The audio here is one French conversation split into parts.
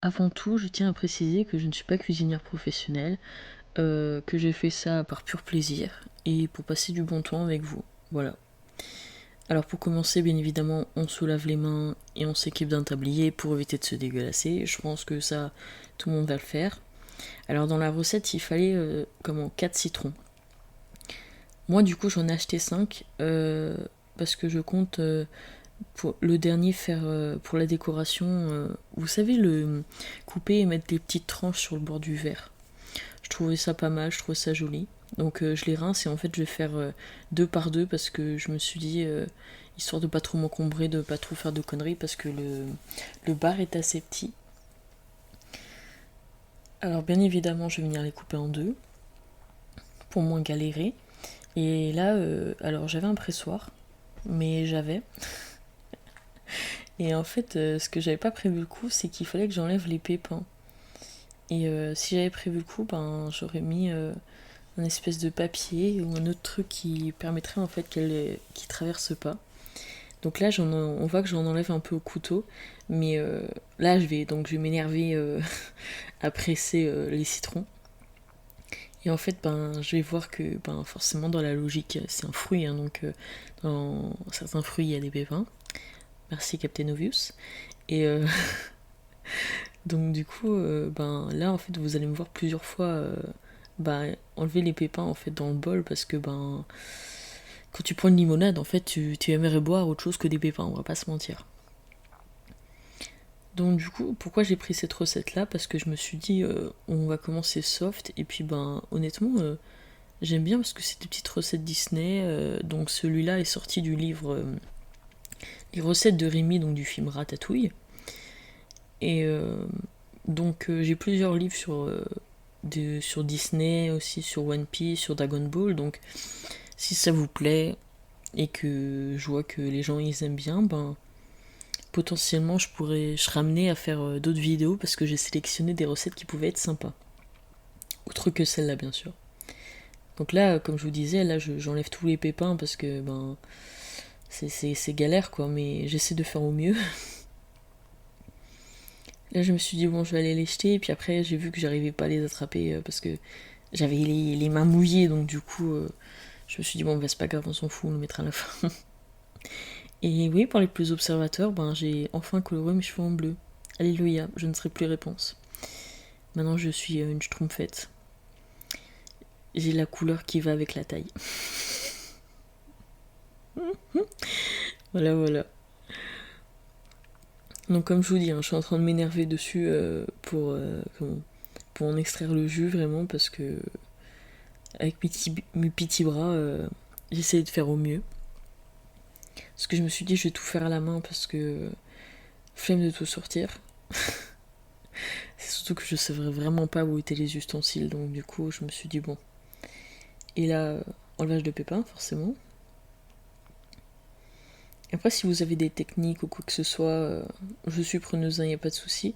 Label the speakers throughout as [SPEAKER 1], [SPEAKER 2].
[SPEAKER 1] Avant tout, je tiens à préciser que je ne suis pas cuisinière professionnelle, que j'ai fait ça par pur plaisir et pour passer du bon temps avec vous. Voilà. Alors pour commencer, bien évidemment, on se lave les mains et on s'équipe d'un tablier pour éviter de se dégueulasser. Je pense que ça, tout le monde va le faire. Alors dans la recette, il fallait 4 citrons. Moi du coup j'en ai acheté 5 parce que je compte pour le dernier faire pour la décoration, vous savez, le couper et mettre des petites tranches sur le bord du verre. Je trouvais ça pas mal, je trouvais ça joli. Donc je les rince et en fait je vais faire 2 par 2 parce que je me suis dit, histoire de pas trop m'encombrer, de pas trop faire de conneries parce que le bar est assez petit. Alors bien évidemment je vais venir les couper en deux pour moins galérer. Et là, alors j'avais un pressoir, mais j'avais. Et en fait, ce que j'avais pas prévu le coup, c'est qu'il fallait que j'enlève les pépins. Et si j'avais prévu le coup, ben j'aurais mis un espèce de papier ou un autre truc qui permettrait en fait qu'elle qui traverse pas. Donc là, on voit que j'en enlève un peu au couteau, mais là, je vais m'énerver à presser les citrons. Et en fait, ben, je vais voir que, ben, forcément, dans la logique, c'est un fruit, hein, donc dans certains fruits, il y a des pépins. Merci, Captain Obvious. Et donc, du coup, ben, là, en fait, vous allez me voir plusieurs fois ben, enlever les pépins en fait dans le bol parce que ben quand tu prends une limonade en fait tu aimerais boire autre chose que des pépins, on va pas se mentir. Donc du coup pourquoi j'ai pris cette recette là, parce que je me suis dit on va commencer soft et puis ben honnêtement j'aime bien parce que c'est des petites recettes Disney, donc celui-là est sorti du livre Les recettes de Rémi, donc du film Ratatouille. Et donc j'ai plusieurs livres sur Disney, aussi sur One Piece, sur Dragon Ball, donc si ça vous plaît et que je vois que les gens ils aiment bien, ben potentiellement je serais amenée à faire d'autres vidéos parce que j'ai sélectionné des recettes qui pouvaient être sympas. Autre que celle-là bien sûr. Donc là, comme je vous disais, là j'enlève tous les pépins parce que ben c'est galère quoi, mais j'essaie de faire au mieux. Là je me suis dit bon je vais aller les jeter et puis après j'ai vu que j'arrivais pas à les attraper parce que j'avais les mains mouillées, donc du coup je me suis dit bon bah c'est pas grave, on s'en fout, on le mettra à la fin. Et oui, pour les plus observateurs, ben j'ai enfin coloré mes cheveux en bleu. Alléluia, je ne serai plus réponse. Maintenant je suis une schtroumpfette. J'ai la couleur qui va avec la taille. Voilà, voilà. Donc comme je vous dis, hein, je suis en train de m'énerver dessus pour en extraire le jus vraiment parce que avec mes petits bras, j'essaie de faire au mieux. Parce que je me suis dit je vais tout faire à la main parce que flemme de tout sortir. C'est surtout que je savais vraiment pas où étaient les ustensiles, donc du coup je me suis dit bon. Et là, enlevage de pépins forcément. Après, si vous avez des techniques ou quoi que ce soit, je suis preneuse, il n'y a pas de souci.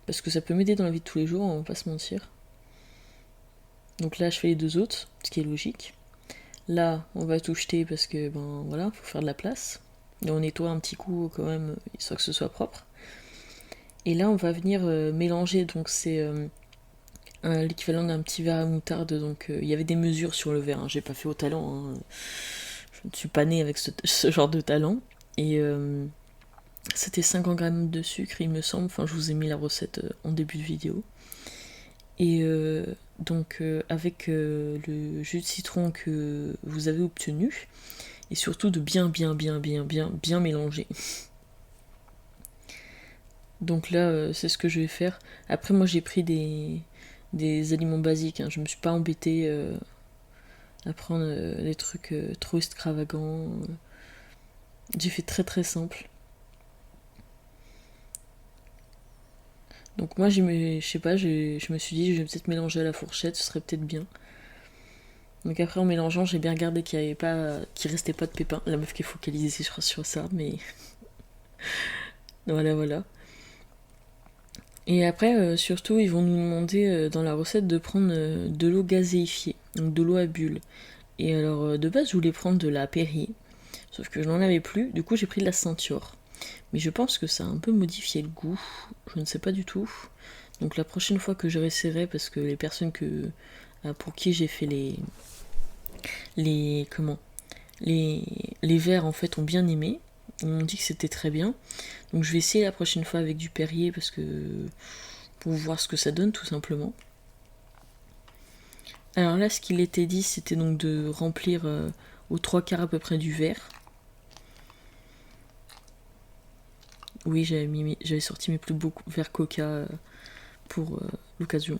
[SPEAKER 1] Parce que ça peut m'aider dans la vie de tous les jours, on va pas se mentir. Donc là, je fais les deux autres, ce qui est logique. Là, on va tout jeter parce que, ben voilà, faut faire de la place. Et on nettoie un petit coup quand même, histoire que ce soit propre. Et là, on va venir mélanger, donc c'est l'équivalent d'un petit verre à moutarde. Donc il y avait des mesures sur le verre, hein. J'ai pas fait au talent, hein. Je ne suis pas née avec ce genre de talent. Et c'était 50 grammes de sucre, il me semble. Enfin, je vous ai mis la recette en début de vidéo. Et donc, avec le jus de citron que vous avez obtenu, et surtout de bien mélanger. Donc là, c'est ce que je vais faire. Après, moi, j'ai pris des aliments basiques, hein. Je me suis pas embêtée à prendre des trucs trop extravagants. J'ai fait très très simple. Donc moi, je sais pas, je me suis dit, je vais peut-être mélanger à la fourchette, ce serait peut-être bien. Donc après, en mélangeant, j'ai bien regardé qu'il restait pas de pépins. La meuf qui est focalisée sur ça, mais voilà, voilà. Et après, surtout, ils vont nous demander dans la recette de prendre de l'eau gazéifiée, donc de l'eau à bulles. Et alors, de base, je voulais prendre de la Perrier, sauf que je n'en avais plus, du coup, j'ai pris de la Ceinture. Mais je pense que ça a un peu modifié le goût, je ne sais pas du tout. Donc la prochaine fois que je réessayerai, parce que les personnes pour qui j'ai fait les les verres en fait ont bien aimé. Ils m'ont dit que c'était très bien. Donc je vais essayer la prochaine fois avec du Perrier parce que pour voir ce que ça donne tout simplement. Alors là, ce qu'il était dit, c'était donc de remplir aux 3/4 à peu près du verre. Oui, j'avais sorti mes plus beaux verres Coca pour l'occasion.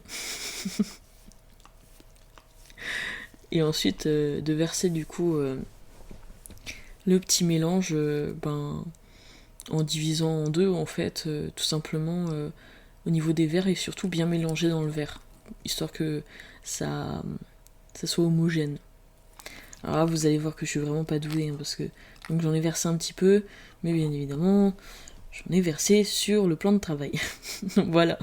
[SPEAKER 1] Et ensuite de verser du coup le petit mélange en divisant en deux en fait, tout simplement au niveau des verres et surtout bien mélanger dans le verre, histoire que ça soit homogène. Alors là, vous allez voir que je suis vraiment pas douée, hein, parce que donc j'en ai versé un petit peu, mais bien évidemment, j'en ai versé sur le plan de travail. Voilà.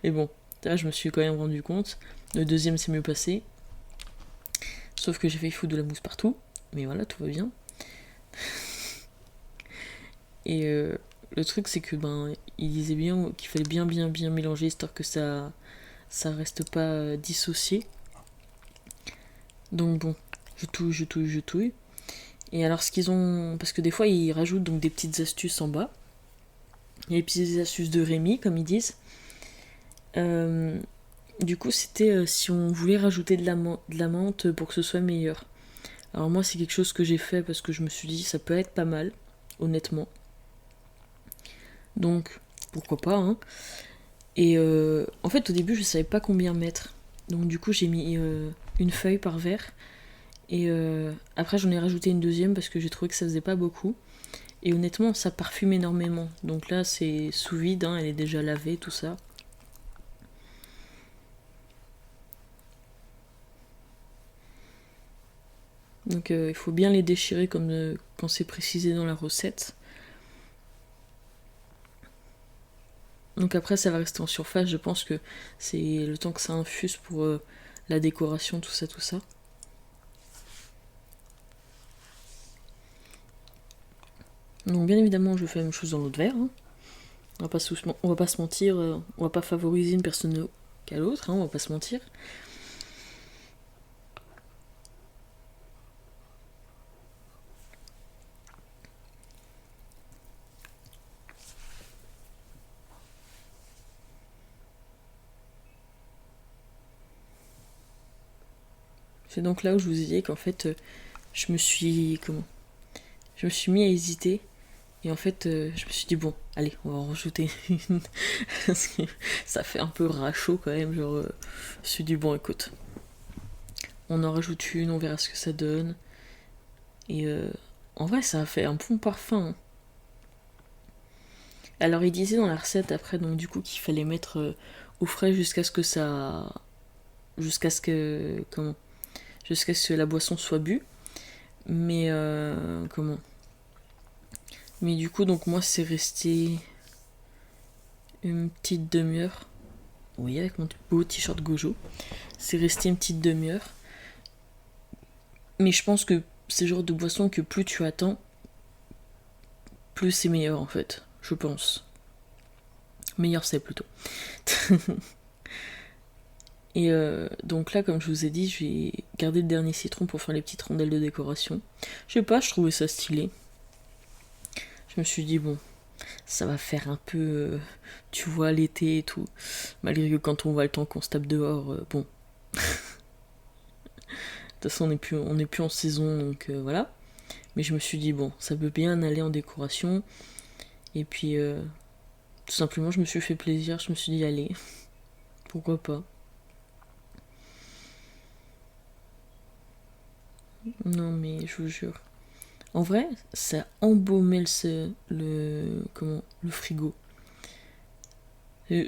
[SPEAKER 1] Et bon, là, je me suis quand même rendu compte. Le deuxième s'est mieux passé. Sauf que j'ai fait foutre de la mousse partout. Mais voilà, tout va bien. Et le truc, c'est que il disait bien qu'il fallait bien mélanger, histoire que ça reste pas dissocié. Donc bon, je touille. Et alors ce qu'ils ont... Parce que des fois, ils rajoutent donc des petites astuces en bas. Il y a les petites astuces de Rémi, comme ils disent. Du coup, c'était si on voulait rajouter de la menthe pour que ce soit meilleur. Alors moi, c'est quelque chose que j'ai fait parce que je me suis dit, ça peut être pas mal, honnêtement. Donc, pourquoi pas, hein. Et en fait, au début, je savais pas combien mettre. Donc du coup, j'ai mis une feuille par verre. Et après, j'en ai rajouté une deuxième parce que j'ai trouvé que ça faisait pas beaucoup. Et honnêtement, ça parfume énormément. Donc là, c'est sous vide, hein, elle est déjà lavée, tout ça. Donc il faut bien les déchirer comme quand c'est précisé dans la recette. Donc après, ça va rester en surface. Je pense que c'est le temps que ça infuse pour la décoration, tout ça, tout ça. Donc bien évidemment, je fais la même chose dans l'autre verre, hein. On va pas se mentir, on va pas favoriser une personne qu'à l'autre, hein, on va pas se mentir. C'est donc là où je vous ai dit qu'en fait, je me suis mis à hésiter. Et en fait, je me suis dit, bon, allez, on va en rajouter une. Parce que ça fait un peu rachot quand même. Genre, je me suis dit, bon, écoute, on en rajoute une, on verra ce que ça donne. Et en vrai, ça a fait un bon parfum, hein. Alors, il disait dans la recette après, donc du coup, qu'il fallait mettre au frais jusqu'à ce que ça. Jusqu'à ce que. Comment Jusqu'à ce que la boisson soit bue. Mais comment Mais du coup, donc moi, c'est resté une petite demi-heure. Oui, avec mon beau t-shirt Gojo. C'est resté une petite demi-heure. Mais je pense que c'est le genre de boisson que plus tu attends, plus c'est meilleur en fait. Je pense. Meilleur c'est plutôt. Et donc là, comme je vous ai dit, j'ai gardé le dernier citron pour faire les petites rondelles de décoration. Je sais pas, je trouvais ça stylé. Je me suis dit, bon, ça va faire un peu, tu vois, l'été et tout. Malgré que quand on voit le temps qu'on se tape dehors, bon. De toute façon, on n'est plus en saison, donc voilà. Mais je me suis dit, bon, ça peut bien aller en décoration. Et puis, tout simplement, je me suis fait plaisir. Je me suis dit, allez, pourquoi pas. Non, mais je vous jure. En vrai, ça embaumait le frigo.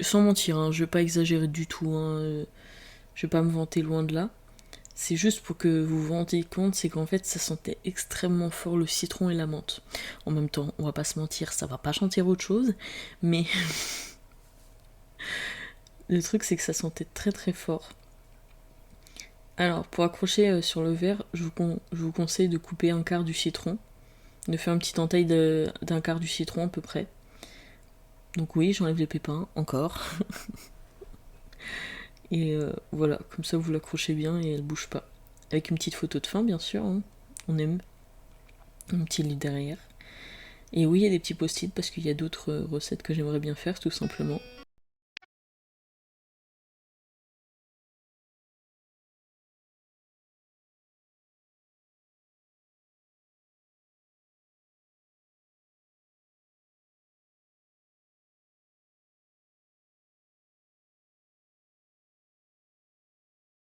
[SPEAKER 1] Sans mentir, hein, je vais pas exagérer du tout. Hein, je vais pas me vanter loin de là. C'est juste pour que vous vous rendiez compte, c'est qu'en fait, ça sentait extrêmement fort le citron et la menthe. En même temps, on va pas se mentir, ça va pas sentir autre chose, mais le truc, c'est que ça sentait très très fort. Alors, pour accrocher sur le verre, je vous conseille de couper un quart du citron. de faire une petite entaille d'un quart du citron à peu près. Donc oui, j'enlève les pépins, encore. Et voilà, comme ça vous l'accrochez bien et elle bouge pas. Avec une petite photo de fin, bien sûr, hein. On aime. Un petit livre derrière. Et oui, il y a des petits post-it parce qu'il y a d'autres recettes que j'aimerais bien faire, tout simplement.